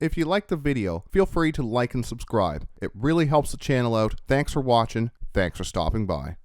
If you liked the video, feel free to like and subscribe. It really helps the channel out. Thanks for watching. Thanks for stopping by.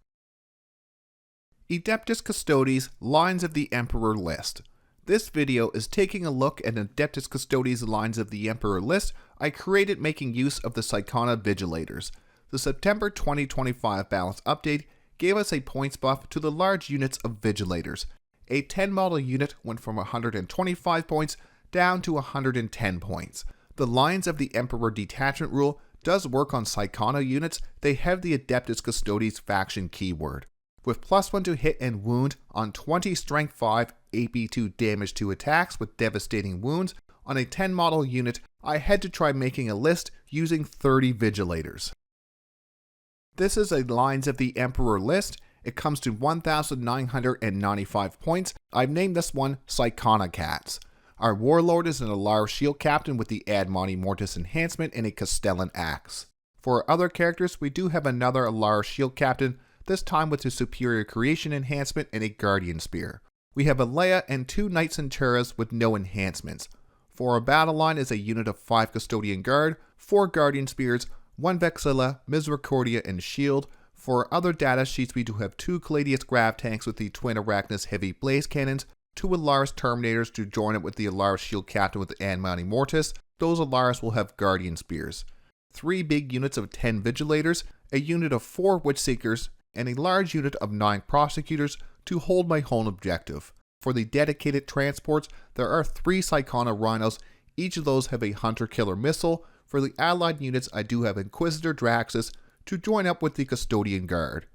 Adeptus Custodes Lines of the Emperor list. This video is taking a look at Adeptus Custodes Lines of the Emperor list I created making use of the Psykana Vigilators. The September 2025 balance update gave us a points buff to the large units of Vigilators. A 10 model unit went from 125 points down to 110 points. The Lines of the Emperor Detachment Rule does work on Psykana units. They have the Adeptus Custodes faction keyword. With +1 to hit and wound on 20 strength 5, AP2 damage to attacks with devastating wounds, on a 10 model unit, I had to try making a list using 30 Vigilators. This is a Lines of the Emperor list. It comes to 1,995 points. I've named this one Psykana Cats. Our Warlord is an Allarus Shield Captain with the Ad Monte Mortis enhancement and a Castellan Axe. For our other characters, we do have another Allarus Shield Captain, this time with the Superior Creation enhancement and a Guardian Spear. We have Aleya and 2 Knight-Centuras with no enhancements. For our battle line is a unit of 5 Custodian Guard, 4 Guardian Spears, 1 Vexilla, Misericordia, and Shield. For our other data sheets, we do have 2 Caladius Grav-tanks with the Twin Arachnus Heavy Blaze Cannons, 2 Allarus Terminators to join it with the Allarus Shield Captain with the Ad Monte Mortis. Those Allarus will have Guardian Spears. 3 big units of 10 Vigilators, a unit of 4 Witchseekers, and a large unit of 9 Prosecutors to hold my home objective. For the dedicated transports, there are 3 Psykana Rhinos. Each of those have a Hunter-Killer Missile. For the allied units, I do have Inquisitor Draxus to join up with the Custodian Guard.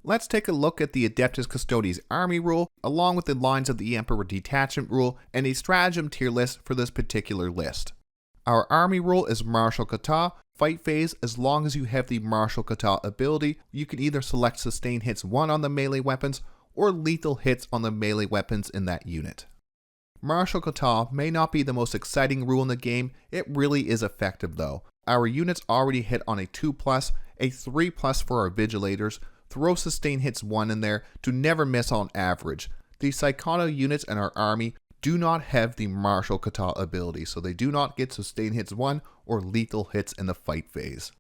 Let's take a look at the Adeptus Custodes Army Rule, along with the Lines of the Emperor Detachment Rule, and a Stratagem tier list for this particular list. Our Army Rule is Martial Kata. Fight phase, as long as you have the Martial Kata ability, you can either select Sustain Hits 1 on the melee weapons, or Lethal Hits on the melee weapons in that unit. Martial Kata may not be the most exciting rule in the game, it really is effective though. Our units already hit on a 2+, a 3+ for our Vigilators. Throw Sustain Hits 1 in there to never miss on average. The Psykana units in our army do not have the Martial Kata ability, so they do not get Sustain Hits 1 or Lethal Hits in the fight phase.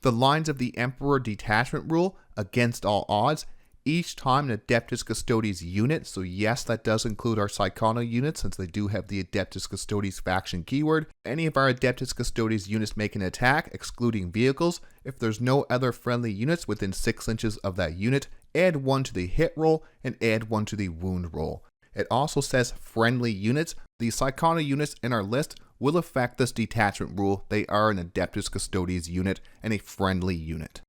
The Lines of the Emperor Detachment Rule, against all odds, each time an Adeptus Custodes unit, so yes, that does include our Psykana units since they do have the Adeptus Custodes faction keyword. Any of our Adeptus Custodes units make an attack, excluding vehicles. If there's no other friendly units within 6 inches of that unit, add 1 to the hit roll and add 1 to the wound roll. It also says friendly units. The Psykana units in our list will affect this detachment rule. They are an Adeptus Custodes unit and a friendly unit.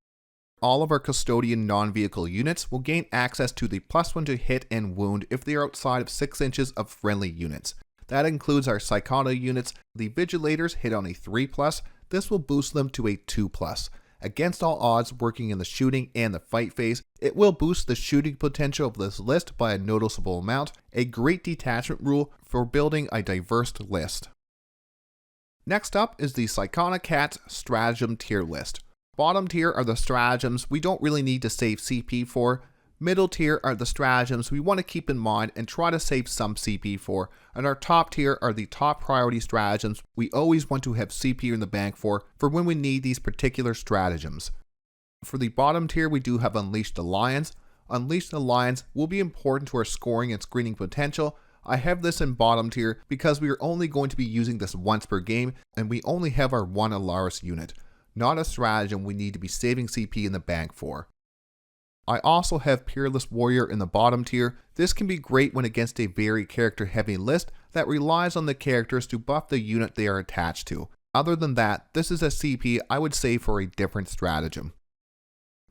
All of our Custodian non-vehicle units will gain access to the +1 to hit and wound if they are outside of 6 inches of friendly units. That includes our Psykana units. The Vigilators hit on a 3+. This will boost them to a 2+. Against all odds, working in the shooting and the fight phase, it will boost the shooting potential of this list by a noticeable amount, a great detachment rule for building a diverse list. Next up is the Psykana Cats Stratagem tier list. Bottom tier are the stratagems we don't really need to save CP for. Middle tier are the stratagems we want to keep in mind and try to save some CP for, and our top tier are the top priority stratagems we always want to have CP in the bank for when we need these particular stratagems. For the bottom tier, we do have Unleash the Lions. Unleash the Lions will be important to our scoring and screening potential. I have this in bottom tier because we are only going to be using this once per game, and we only have our 1 Allarus unit, not a stratagem we need to be saving CP in the bank for. I also have Peerless Warrior in the bottom tier. This can be great when against a very character heavy list that relies on the characters to buff the unit they are attached to. Other than that, this is a CP I would save for a different stratagem.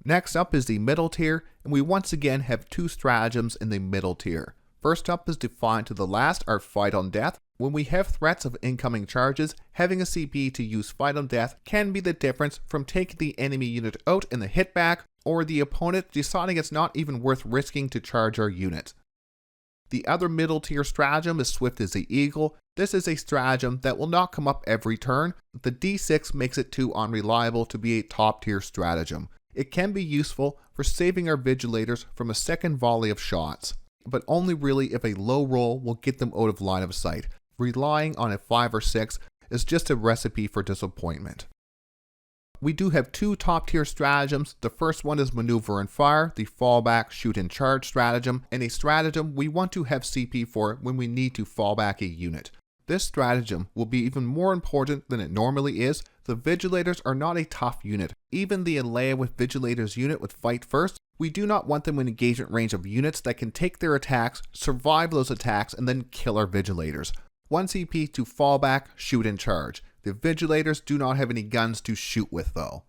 Next up is the middle tier, and we once again have 2 stratagems in the middle tier. First up is Defiant to the Last, our Fight on Death. When we have threats of incoming charges, having a CP to use Fight on Death can be the difference from taking the enemy unit out in the hit back, or the opponent deciding it's not even worth risking to charge our unit. The other middle tier stratagem is Swift as the Eagle. This is a stratagem that will not come up every turn. The D6 makes it too unreliable to be a top tier stratagem. It can be useful for saving our Vigilators from a second volley of shots, but only really if a low roll will get them out of line of sight. Relying on a 5 or 6 is just a recipe for disappointment. We do have two top tier stratagems. The first one is Maneuver and Fire, the fallback shoot and charge stratagem, and a stratagem we want to have CP for when we need to fall back a unit. This stratagem will be even more important than it normally is. The Vigilators are not a tough unit. Even the Aleya with Vigilators unit with Fight First, we do not want them in engagement range of units that can take their attacks, survive those attacks, and then kill our Vigilators. 1 CP to fall back, shoot and charge. The Vigilators do not have any guns to shoot with though.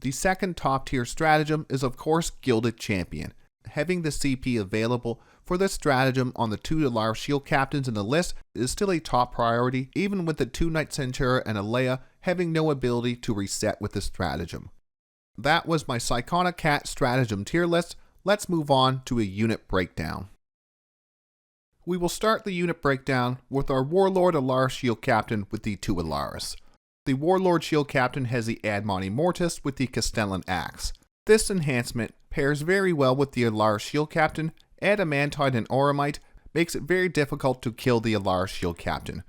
The second top tier stratagem is of course Gilded Champion. Having the CP available for this stratagem on the 2 Allarus shield captains in the list is still a top priority, even with the 2 Knight-Centura and Aleya having no ability to reset with this stratagem. That was my Psykana Cats stratagem tier list. Let's move on to a unit breakdown. We will start the unit breakdown with our Warlord Allarus shield captain with the 2 Allarus. The Warlord shield captain has the Admoni Mortis with the Castellan Axe. This enhancement pairs very well with the Allarus shield captain. Adamantine and Oromite makes it very difficult to kill the Allarus shield captain.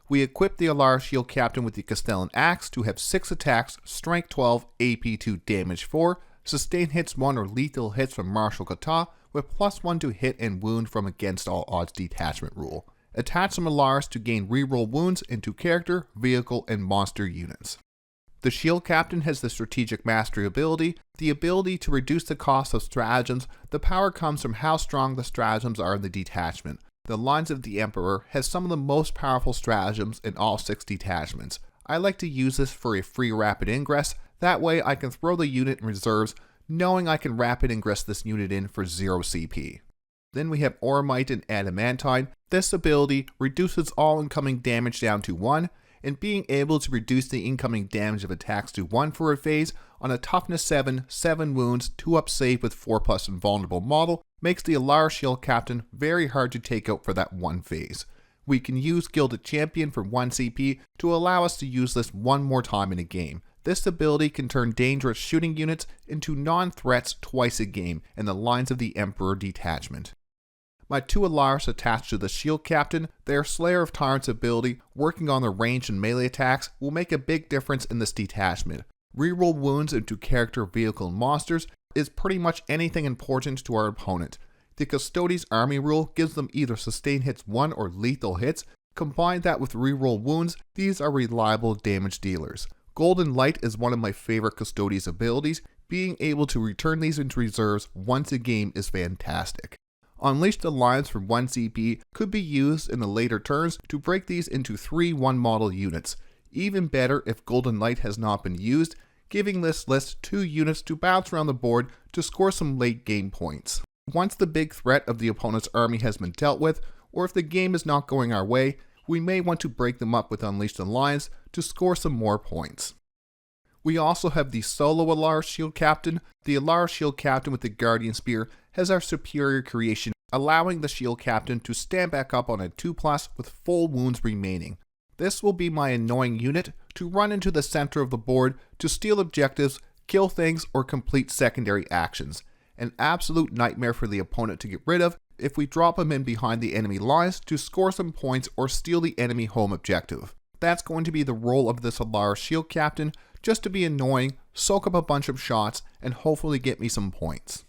We equip the Allarus shield captain with the Castellan Axe to have 6 attacks, strength 12, AP 2, damage 4, sustain hits 1 or lethal hits from martial kata, with +1 to hit and wound from against all odds detachment rule. Attach some Allarus to gain reroll wounds into character, vehicle, and monster units. The shield captain has the strategic mastery ability, the ability to reduce the cost of stratagems. The power comes from how strong the stratagems are in the detachment. The Lines of the Emperor has some of the most powerful stratagems in all 6 detachments. I like to use this for a free rapid ingress, that way I can throw the unit in reserves knowing I can rapid ingress this unit in for 0 CP. Then we have Oromite and Adamantine. This ability reduces all incoming damage down to 1, and being able to reduce the incoming damage of attacks to 1 for a phase on a toughness 7, 7 wounds, 2-up save with 4+ invulnerable model makes the Allarus shield captain very hard to take out for that 1 phase. We can use Gilded Champion for 1 CP to allow us to use this 1 more time in a game. This ability can turn dangerous shooting units into non-threats twice a game in the Lines of the Emperor detachment. My 2 Allarus attached to the shield captain, their Slayer of Tyrants ability, working on their ranged and melee attacks, will make a big difference in this detachment. Reroll wounds into character, vehicle, and monsters is pretty much anything important to our opponent. The Custodes army rule gives them either sustain hits 1 or lethal hits. Combine that with reroll wounds, these are reliable damage dealers. Golden Light is one of my favorite Custodes abilities. Being able to return these into reserves once a game is fantastic. Unleash the Lions for 1 CP could be used in the later turns to break these into 3 1-model units. Even better if Golden Light has not been used, giving this list 2 units to bounce around the board to score some late game points. Once the big threat of the opponent's army has been dealt with, or if the game is not going our way, we may want to break them up with Unleash the Lions to score some more points. We also have the solo Allarus shield captain. The Allarus shield captain with the Guardian Spear has our superior creation, allowing the shield captain to stand back up on a 2+ with full wounds remaining. This will be my annoying unit to run into the center of the board to steal objectives, kill things, or complete secondary actions. An absolute nightmare for the opponent to get rid of if we drop him in behind the enemy lines to score some points or steal the enemy home objective. That's going to be the role of this Allarus shield captain, just to be annoying, soak up a bunch of shots, and hopefully get me some points.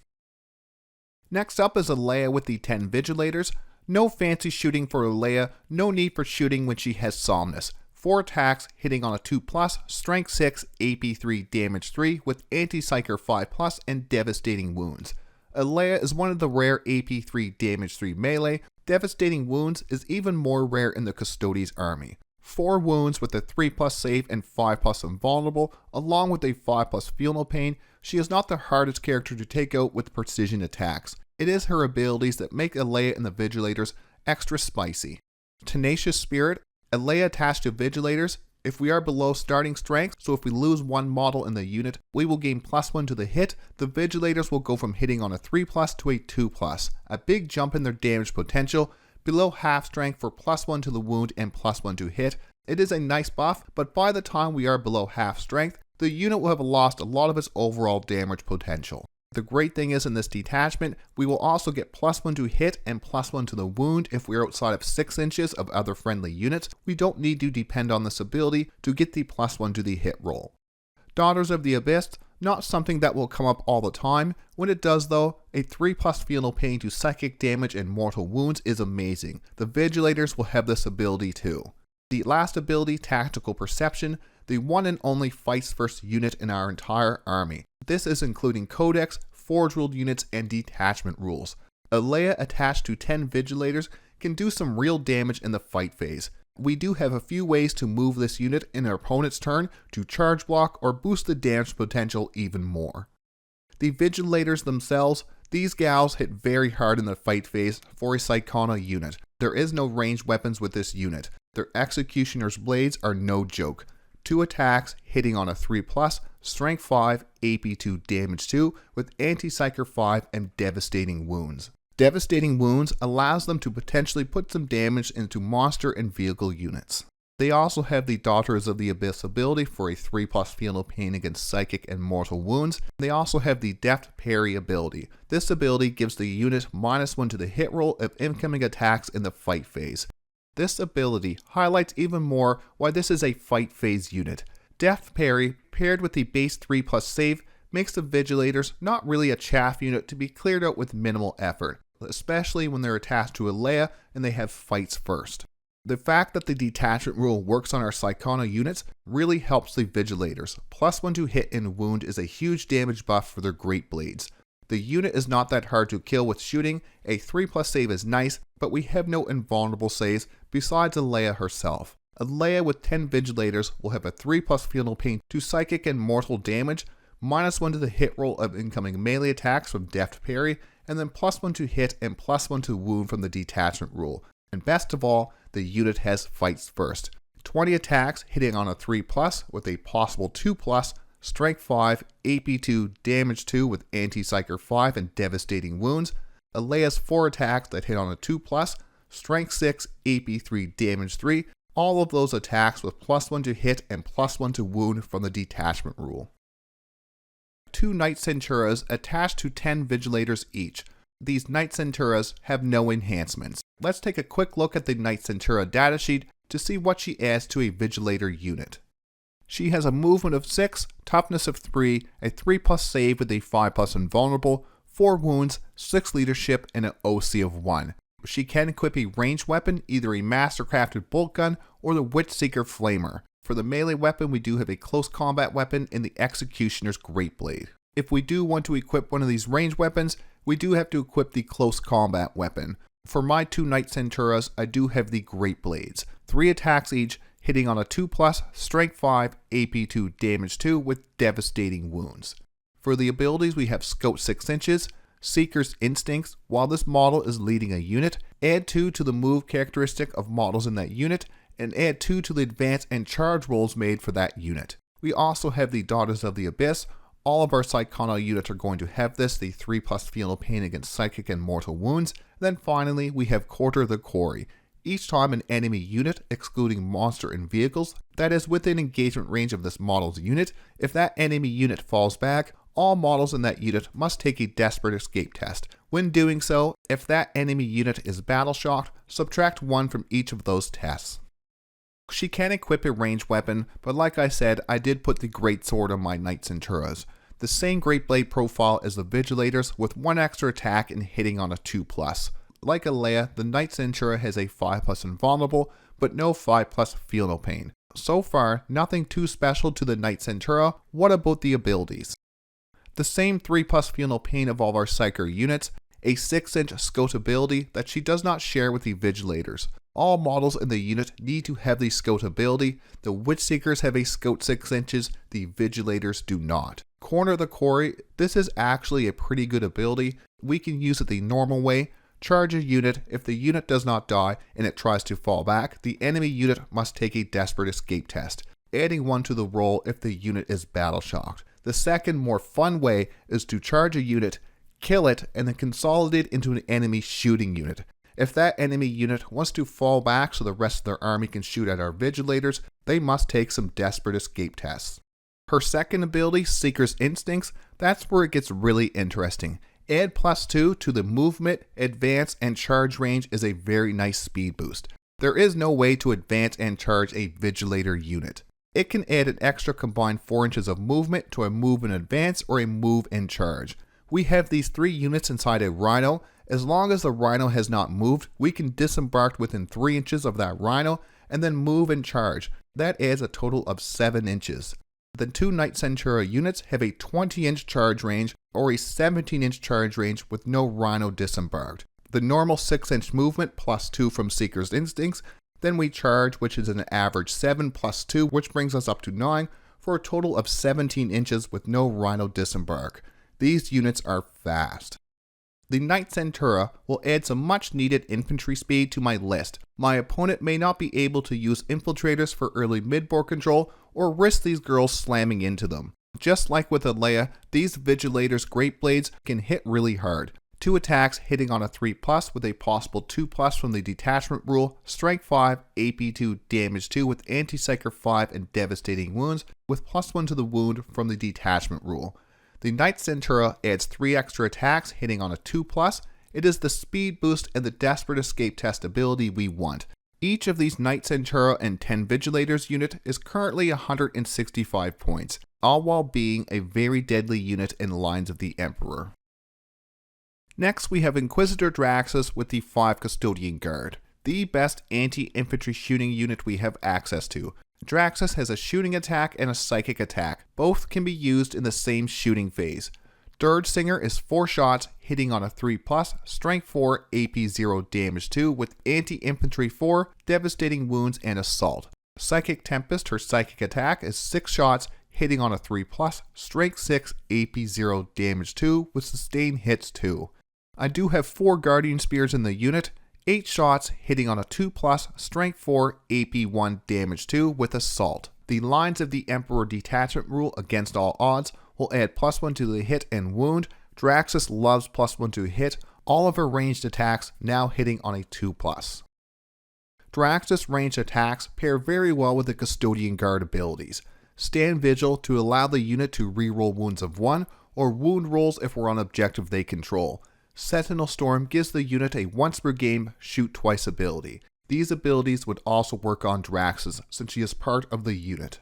Next up is Aleya with the 10 Vigilators. No fancy shooting for Aleya, no need for shooting when she has Somnus. 4 attacks, hitting on a 2+, strength 6, AP 3, damage 3, with anti-psyker 5+, and devastating wounds. Aleya is one of the rare AP 3, damage 3 melee. Devastating wounds is even more rare in the Custodes army. 4 wounds with a 3+ save and 5+ invulnerable, along with a 5+ feel no pain. She is not the hardest character to take out with precision attacks. It is her abilities that make Aleya and the Vigilators extra spicy. Tenacious Spirit. Aleya attached to Vigilators. If we are below starting strength, so if we lose 1 model in the unit, we will gain +1 to the hit. The Vigilators will go from hitting on a 3+ to a 2+. A big jump in their damage potential. Below half strength for +1 to the wound and +1 to hit. It is a nice buff, but by the time we are below half strength, the unit will have lost a lot of its overall damage potential. The great thing is in this detachment, we will also get +1 to hit and +1 to the wound if we're outside of 6 inches of other friendly units. We don't need to depend on this ability to get the +1 to the hit roll. Daughters of the Abyss, not something that will come up all the time. When it does though, a 3+ Feel No Pain to psychic damage and mortal wounds is amazing. The Vigilators will have this ability too. The last ability, Tactical Perception, the one and only fights first unit in our entire army. This is including Codex, Forge Ruled units, and Detachment rules. Aleya attached to 10 Vigilators can do some real damage in the fight phase. We do have a few ways to move this unit in our opponent's turn to charge block or boost the damage potential even more. The Vigilators themselves, these gals hit very hard in the fight phase for a Psykana unit. There is no ranged weapons with this unit. Their Executioner's blades are no joke. 2 attacks hitting on a 3+, Strength 5, AP 2, Damage 2 with Anti-Psyker 5 and Devastating Wounds. Devastating Wounds allows them to potentially put some damage into monster and vehicle units. They also have the Daughters of the Abyss ability for a 3+ Feel No Pain against psychic and mortal wounds. They also have the Deft Parry ability. This ability gives the unit -1 to the hit roll of incoming attacks in the fight phase. This ability highlights even more why this is a fight phase unit. Deft Parry, paired with the base 3+ save, makes the Vigilators not really a chaff unit to be cleared out with minimal effort, especially when they're attached to Aleya and they have fights first. The fact that the detachment rule works on our Psykana units really helps the Vigilators. +1 to hit and wound is a huge damage buff for their Great Blades. The unit is not that hard to kill with shooting, a 3+ save is nice, but we have no invulnerable saves besides Aleya herself. Aleya with 10 Vigilators will have a 3+ Feel No Pain to psychic and mortal damage, -1 to the hit roll of incoming melee attacks from Deft Parry, and then +1 to hit and +1 to wound from the detachment rule. And best of all, the unit has fights first. 20 attacks hitting on a 3+ with a possible 2+, Strength 5, AP 2, Damage 2 with Anti-Psyker 5 and Devastating Wounds. Aleya's 4 attacks that hit on a 2+, Strength 6, AP 3, Damage 3. All of those attacks with +1 to hit and +1 to wound from the detachment rule. 2 Knight-Centuras attached to 10 Vigilators each. These Knight-Centuras have no enhancements. Let's take a quick look at the Knight-Centura datasheet to see what she adds to a Vigilator unit. She has a movement of 6, toughness of 3, a 3+ save with a 5+ invulnerable, 4 wounds, 6 leadership, and an OC of 1. She can equip a ranged weapon, either a mastercrafted bolt gun or the Witchseeker Flamer. For the melee weapon, we do have a close combat weapon in the Executioner's Great Blade. If we do want to equip one of these ranged weapons, we do have to equip the close combat weapon. For my 2 Knight-Centuras, I do have the Great Blades. 3 attacks each, hitting on a 2+, Strength 5, AP 2, Damage 2 with Devastating Wounds. For the abilities, we have Scout 6 inches, Seeker's Instincts. While this model is leading a unit, add 2 to the move characteristic of models in that unit, and add 2 to the advance and charge rolls made for that unit. We also have the Daughters of the Abyss. All of our Psykana units are going to have this, the 3+ Feel No Pain against psychic and mortal wounds. Then finally, we have Quarter the Quarry. Each time an enemy unit, excluding monster and vehicles, that is within engagement range of this model's unit, if that enemy unit falls back, all models in that unit must take a Desperate Escape test. When doing so, if that enemy unit is battle shocked, subtract 1 from each of those tests. She can equip a ranged weapon, but like I said, I did put the Great Sword on my Knight-Centuras. The same Great Blade profile as the Vigilators with 1 extra attack and hitting on a 2+. Like Aleya, the Knight-Centura has a 5+ invulnerable, but no 5+ Feel No Pain. So far, nothing too special to the Knight-Centura. What about the abilities? The same 3+ Feel No Pain of all of our Psyker units, a 6-inch Scout ability that she does not share with the Vigilators. All models in the unit need to have the Scout ability. The Witchseekers have a Scout 6 inches, the Vigilators do not. Corner the Quarry, this is actually a pretty good ability. We can use it the normal way. Charge a unit. If the unit does not die and it tries to fall back, the enemy unit must take a Desperate Escape test, adding 1 to the roll if the unit is battle shocked. The second, more fun way is to charge a unit, kill it, and then consolidate into an enemy shooting unit. If that enemy unit wants to fall back so the rest of their army can shoot at our Vigilators, they must take some Desperate Escape tests. Her second ability, Seeker's Instincts, that's where it gets really interesting. Add +2 to the movement, advance, and charge range is a very nice speed boost. There is no way to advance and charge a Vigilator unit. It can add an extra combined 4 inches of movement to a move and advance or a move and charge. We have these 3 units inside a Rhino. As long as the Rhino has not moved, we can disembark within 3 inches of that Rhino and then move and charge. That adds a total of 7 inches. The 2 Knight-Centura units have a 20-inch charge range or a 17-inch charge range with no Rhino disembarked. The normal 6-inch movement +2 from Seeker's Instincts, then we charge, which is an average 7 +2, which brings us up to 9, for a total of 17 inches with no Rhino disembark. These units are fast. The Knight-Centura will add some much needed infantry speed to my list. My opponent may not be able to use infiltrators for early midboard control or risk these girls slamming into them. Just like with Aleya, these Vigilators' Great Blades can hit really hard. 2 attacks hitting on a 3+ with a possible 2+ from the Detachment Rule, Strength 5, AP 2, Damage 2 with Anti-Psyker 5 and Devastating Wounds, with +1 to the wound from the Detachment Rule. The Knight-Centura adds 3 extra attacks hitting on a 2+. It is the speed boost and the Desperate Escape Test ability we want. Each of these Knight-Centura and 10 Vigilators unit is currently 165 points, all while being a very deadly unit in Lines of the Emperor. Next, we have Inquisitor Draxus with the 5 Custodian Guard, the best anti-infantry shooting unit we have access to. Draxus has a shooting attack and a psychic attack. Both can be used in the same shooting phase. Dirge Singer is 4 shots, hitting on a 3+, Strength 4, AP 0, Damage 2 with Anti-Infantry 4, Devastating Wounds, and Assault. Psychic Tempest, her psychic attack, is 6 shots, hitting on a 3+, Strength 6, AP 0, Damage 2 with Sustained Hits 2. I do have 4 Guardian Spears in the unit, 8 shots, hitting on a 2+, Strength 4, AP 1, Damage 2 with Assault. The Lines of the Emperor Detachment Rule against all odds will add +1 to the hit and wound. Draxus loves +1 to hit, all of her ranged attacks now hitting on a 2+. Draxus ranged attacks pair very well with the Custodian Guard abilities. Stand Vigil to allow the unit to reroll wounds of 1, or wound rolls if we're on objective they control. Sentinel Storm gives the unit a once per game shoot twice ability. These abilities would also work on Draxus since she is part of the unit.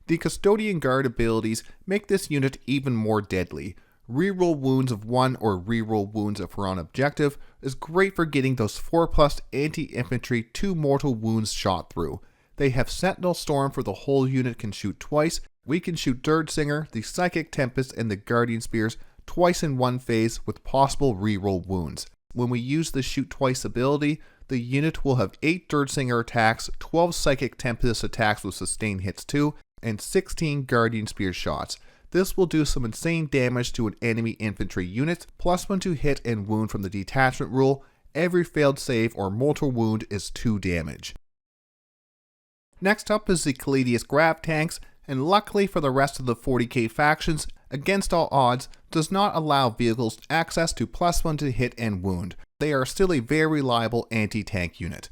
The Custodian Guard abilities make this unit even more deadly. Reroll wounds of 1 or reroll wounds if we're on objective is great for getting those 4+ anti-infantry 2 mortal wounds shot through. They have Sentinel Storm for the whole unit can shoot twice. We can shoot Dirge Singer, the Psychic Tempest, and the Guardian Spears twice in one phase with possible reroll wounds. When we use the shoot twice ability, the unit will have 8 Dirge Singer attacks, 12 Psychic Tempest attacks with sustained hits 2, and 16 Guardian Spear shots. This will do some insane damage to an enemy infantry unit, +1 to hit and wound from the Detachment Rule. Every failed save or mortal wound is 2 damage. Next up is the Caladius Grav-tanks, and luckily for the rest of the 40k factions, against all odds, does not allow vehicles access to +1 to hit and wound. They are still a very reliable anti-tank unit.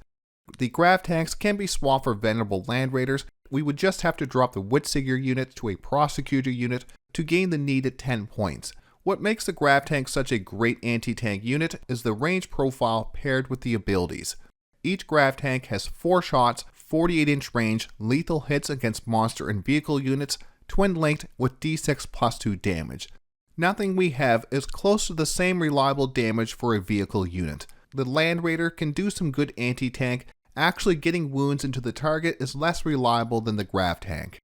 The Grav-tanks can be swapped for venerable Land Raiders. We would just have to drop the Witchseeker unit to a Prosecutor unit to gain the needed 10 points. What makes the Grav-tank such a great anti-tank unit is the range profile paired with the abilities. Each Grav-tank has 4 shots, 48-inch range, lethal hits against monster and vehicle units, twin-linked with d6 +2 damage. Nothing we have is close to the same reliable damage for a vehicle unit. The Land Raider can do some good anti-tank. Actually getting wounds into the target is less reliable than the Grav-tank.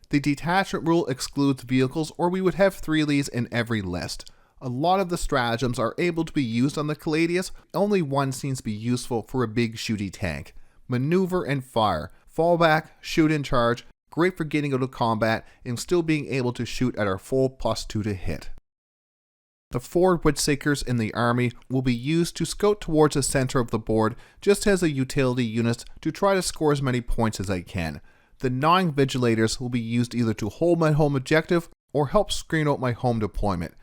The Detachment Rule excludes vehicles, or we would have 3 of these in every list. A lot of the stratagems are able to be used on the Caladius, only one seems to be useful for a big shooty tank. Maneuver and Fire, Fallback, Shoot and Charge, great for getting out of combat and still being able to shoot at our full +2 to hit. The 4 Witchseekers in the army will be used to scout towards the center of the board just as a utility unit to try to score as many points as I can. The 9 Vigilators will be used either to hold my home objective or help screen out my home deployment.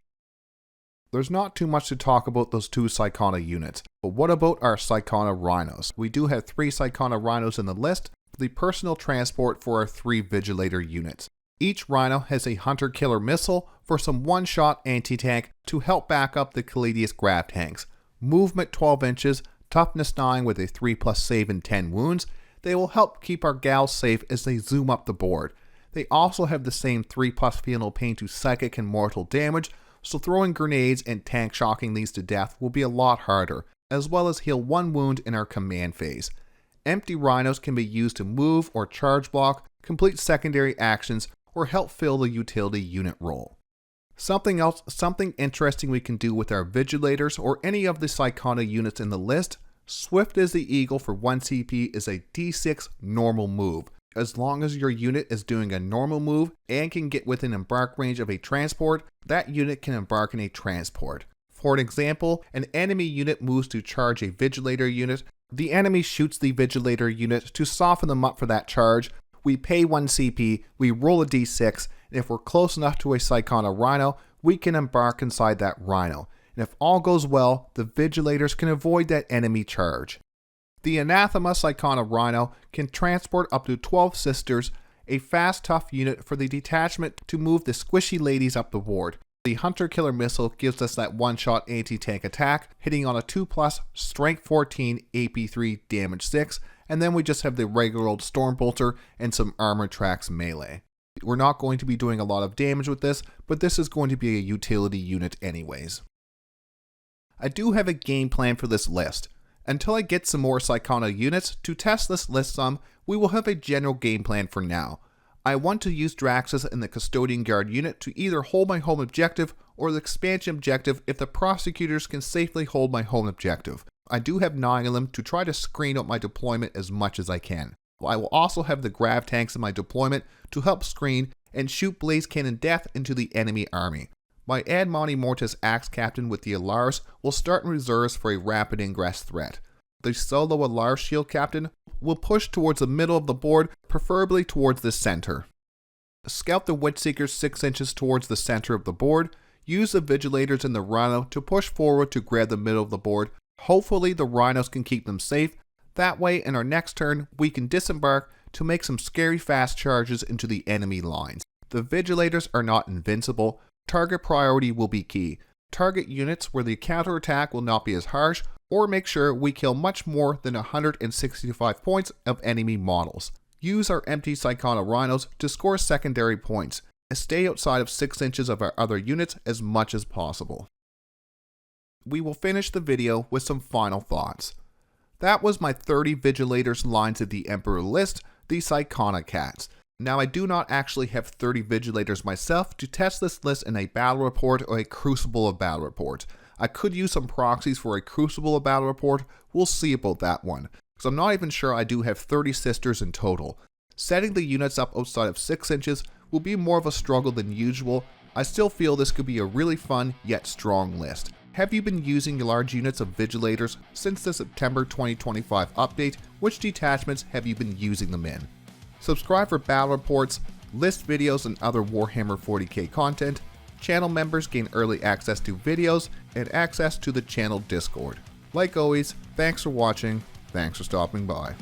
There's not too much to talk about those 2 Psykana units, but what about our Psykana Rhinos? We do have 3 Psykana Rhinos in the list, the personal transport for our 3 Vigilator units. Each Rhino has a hunter-killer missile for some one-shot anti-tank to help back up the Caladius Grav-tanks. Movement 12 inches, toughness 9 with a 3+ save and 10 wounds. They will help keep our gals safe as they zoom up the board. They also have the same 3+ fatal pain to psychic and mortal damage, so throwing grenades and tank shocking these to death will be a lot harder, as well as heal 1 wound in our command phase. Empty Rhinos can be used to move or charge block, complete secondary actions, or help fill the utility unit role. Something interesting we can do with our Vigilators or any of the Psykana units in the list, Swift as the Eagle for 1 CP is a D6 normal move. As long as your unit is doing a normal move and can get within embark range of a transport, that unit can embark in a transport. For an example, an enemy unit moves to charge a Vigilator unit. The enemy shoots the Vigilator unit to soften them up for that charge. We pay 1 CP, we roll a D6, and if we're close enough to a Psykana Rhino, we can embark inside that Rhino. And if all goes well, the Vigilators can avoid that enemy charge. The Anathema Psykana Rhino can transport up to 12 Sisters, a fast tough unit for the detachment to move the squishy ladies up the board. The Hunter-Killer Missile gives us that one-shot anti-tank attack, hitting on a 2+, strength 14, AP 3, damage 6, and then we just have the regular old Stormbolter and some Armor Tracks melee. We're not going to be doing a lot of damage with this, but this is going to be a utility unit anyways. I do have a game plan for this list. Until I get some more Psykana units to test this list some, we will have a general game plan for now. I want to use Draxus and the Custodian Guard unit to either hold my home objective or the expansion objective if the Prosecutors can safely hold my home objective. I do have 9 of them to try to screen out my deployment as much as I can. I will also have the Grav-tanks in my deployment to help screen and shoot Blaze Cannon Death into the enemy army. My Ad Monte Mortis Axe Captain with the Allarus will start in reserves for a rapid ingress threat. The solo Allarus Shield Captain will push towards the middle of the board, preferably towards the center. Scout the Witchseekers 6 inches towards the center of the board. Use the Vigilators and the Rhino to push forward to grab the middle of the board. Hopefully the Rhinos can keep them safe. That way in our next turn we can disembark to make some scary fast charges into the enemy lines. The Vigilators are not invincible. Target priority will be key. Target units where the counterattack will not be as harsh, or make sure we kill much more than 165 points of enemy models. Use our empty Psykana Rhinos to score secondary points, and stay outside of 6 inches of our other units as much as possible. We will finish the video with some final thoughts. That was my 30 Vigilators lines of the Emperor list, the Psykana Cats. Now I do not actually have 30 Vigilators myself to test this list in a battle report or a Crucible of battle report. I could use some proxies for a Crucible of battle report, we'll see about that one, because I'm not even sure I do have 30 Sisters in total. Setting the units up outside of 6 inches will be more of a struggle than usual. I still feel this could be a really fun yet strong list. Have you been using large units of Vigilators since the September 2025 update? Which detachments have you been using them in? Subscribe for battle reports, list videos and other Warhammer 40K content. Channel members gain early access to videos and access to the channel Discord. Like always, thanks for watching, thanks for stopping by.